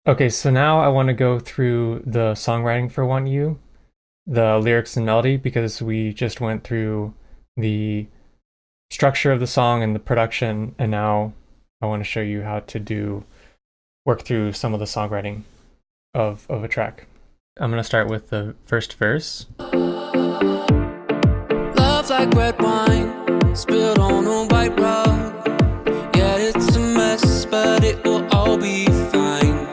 Okay, so now I want to go through the songwriting for Want You, the lyrics and melody, because we just went through the structure of the song and the production, and now I want to show you how to work through some of the songwriting of a track. I'm going to start with the first verse. Love like red wine spilled on a white rug. Yeah, it's a mess, but it will all be fine.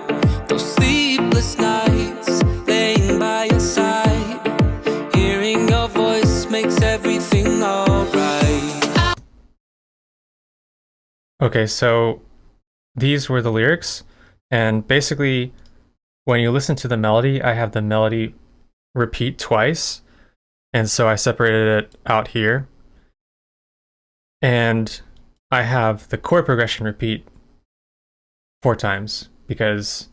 Those sleepless nights laying by your side, hearing your voice makes everything alright. Okay, so these were the lyrics, and basically when you listen to the melody, I have the melody repeat twice, and so I separated it out here. And I have the chord progression repeat 4 times because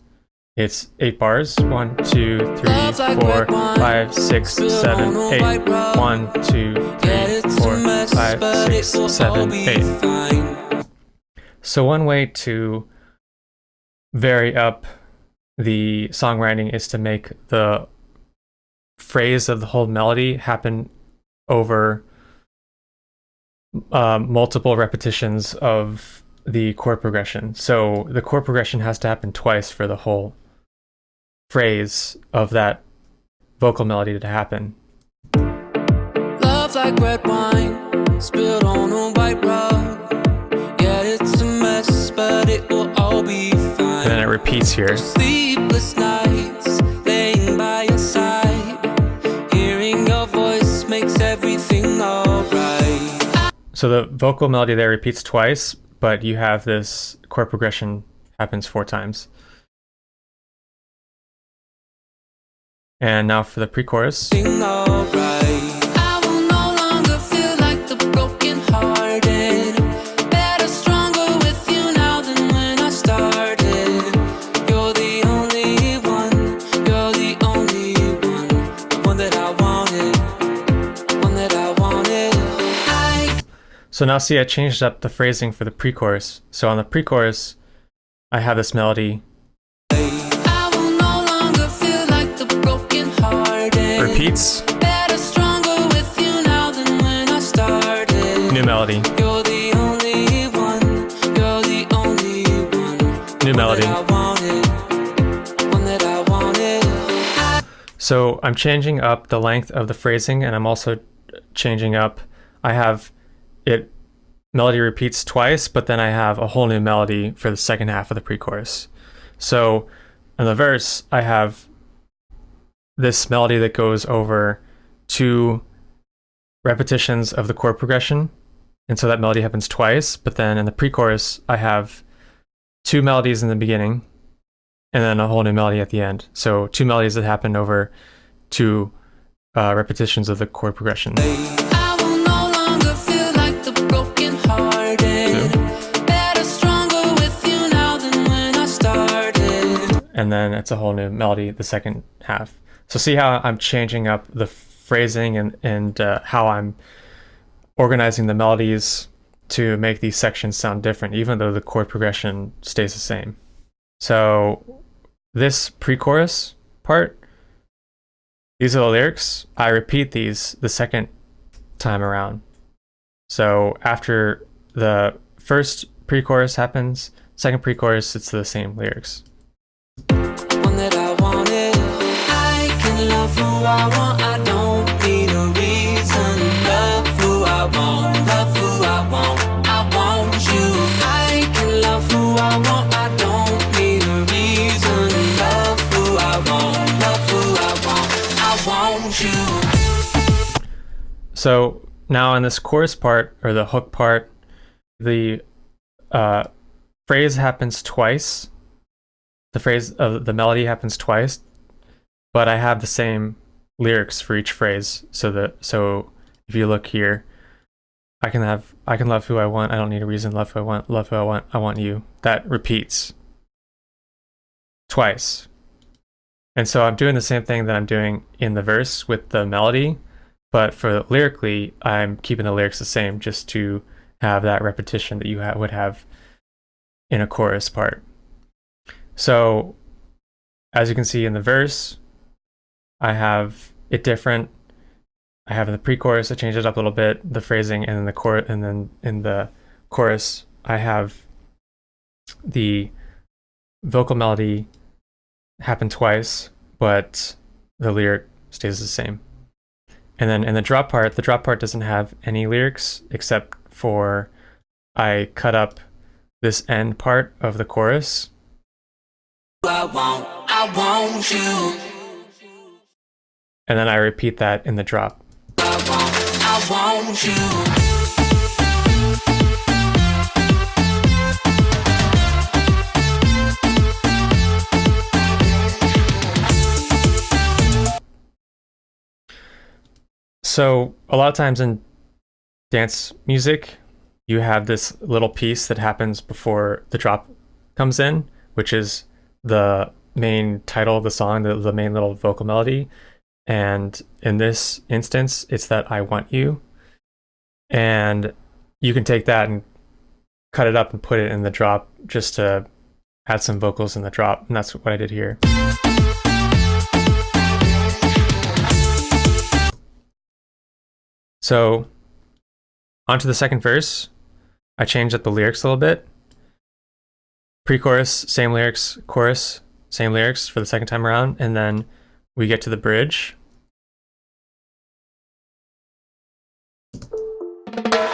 it's 8 bars. 1, 2, 3, 4, 5, 6, 7, 8. 1, 2, 3, 4, 5, 6, 7, 8. So one way to vary up the songwriting is to make the phrase of the whole melody happen over multiple repetitions of the chord progression. So the chord progression has to happen twice for the whole phrase of that vocal melody to happen. Love like red wine spilled on a white rug. Yeah, it's a mess, but it will all be fine. And then it repeats here. Sleepless nights laying by your side, hearing your voice makes everything alright. So the vocal melody there repeats twice, but you have this chord progression happens 4 times. And now for the pre-chorus. So now see, I changed up the phrasing for the pre-chorus. So on the pre-chorus, I have this melody. Repeats. New melody. New melody. So I'm changing up the length of the phrasing, and I'm also changing up, I have it melody repeats twice, but then I have a whole new melody for the second half of the pre-chorus. So in the verse, I have this melody that goes over 2 repetitions of the chord progression, and so that melody happens twice. But then in the pre-chorus, I have 2 melodies in the beginning, and then a whole new melody at the end. So 2 melodies that happen over 2 repetitions of the chord progression. And then it's a whole new melody the second half. So see how I'm changing up the phrasing and how I'm organizing the melodies to make these sections sound different, even though the chord progression stays the same. So this pre-chorus part, these are the lyrics. I repeat these the second time around. So after the first pre-chorus happens, second pre-chorus, it's the same lyrics. One that I wanted. I can love who I want. I don't need a reason. Love who I want. Love who I want. I want you. I can love who I want. I don't need a reason. Love who I want. Love who I want. I want you. So now in this chorus part, or the hook part, the phrase happens twice. The phrase of the melody happens twice, but I have the same lyrics for each phrase. So if you look here, I can love who I want. I don't need a reason. Love who I want. Love who I want. I want you. That repeats twice. And so I'm doing the same thing that I'm doing in the verse with the melody, but for lyrically, I'm keeping the lyrics the same just to have that repetition that you would have in a chorus part. So as you can see in the verse, I have it different. I have in the pre-chorus, I changed it up a little bit, the phrasing, and then the chorus, and then in the chorus, I have the vocal melody happen twice, but the lyric stays the same. And then in the drop part doesn't have any lyrics except for I cut up this end part of the chorus. I want you. And then I repeat that in the drop. I want you. So a lot of times in dance music, you have this little piece that happens before the drop comes in, which is the main title of the song, the main little vocal melody. And in this instance, it's that I want you. And you can take that and cut it up and put it in the drop just to add some vocals in the drop. And that's what I did here. So onto the second verse, I changed up the lyrics a little bit. Pre-chorus, same lyrics, chorus, same lyrics for the second time around, and then we get to the bridge.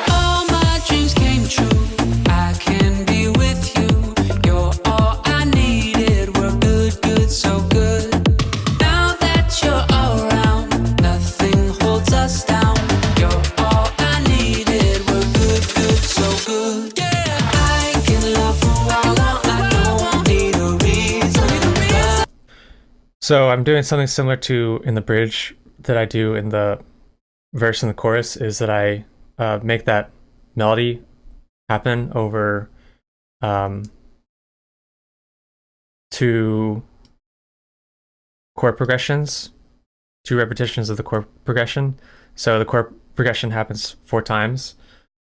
All my dreams came true. I can be with you. You're all I needed. We're good, good, so good. Now that you're around, nothing holds us down. You're all I needed. We're good, good, so good. Yeah, I can love who I want. I don't need a reason. So I'm doing something similar to in the bridge that I do in the verse and the chorus, is that I make that melody happen over 2 chord progressions, 2 repetitions of the chord progression. So the chord progression happens 4 times,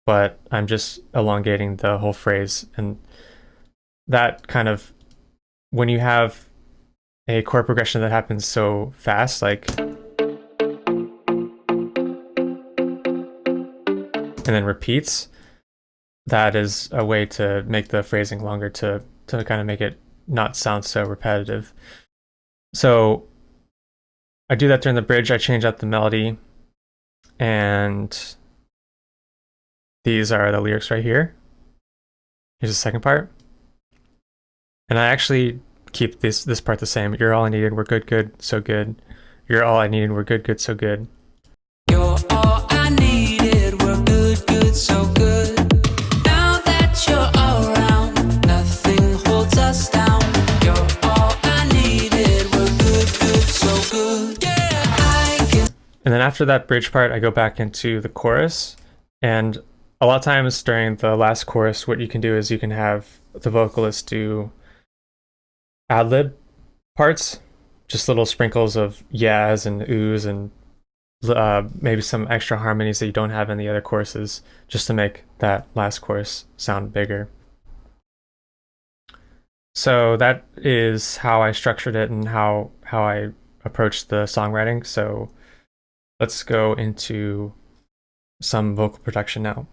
but I'm just elongating the whole phrase. And that kind of, when you have a chord progression that happens so fast, like, and then repeats, that is a way to make the phrasing longer, to kind of make it not sound so repetitive. So I do that during the bridge. I change up the melody, and these are the lyrics right here. Here's the second part. And I actually keep this part the same. You're all I needed, we're good, good, so good. You're all I needed, we're good, good, so good. You're all I needed. We're good, good, so good. Now that you're around, nothing holds us down. You're all I needed. We're good, good, so good. Yeah, I can. And then after that bridge part, I go back into the chorus. And a lot of times during the last chorus, what you can do is you can have the vocalist do ad-lib parts, just little sprinkles of yeahs and oohs and maybe some extra harmonies that you don't have in the other choruses, just to make that last chorus sound bigger. So that is how I structured it and how I approached the songwriting. So let's go into some vocal production now.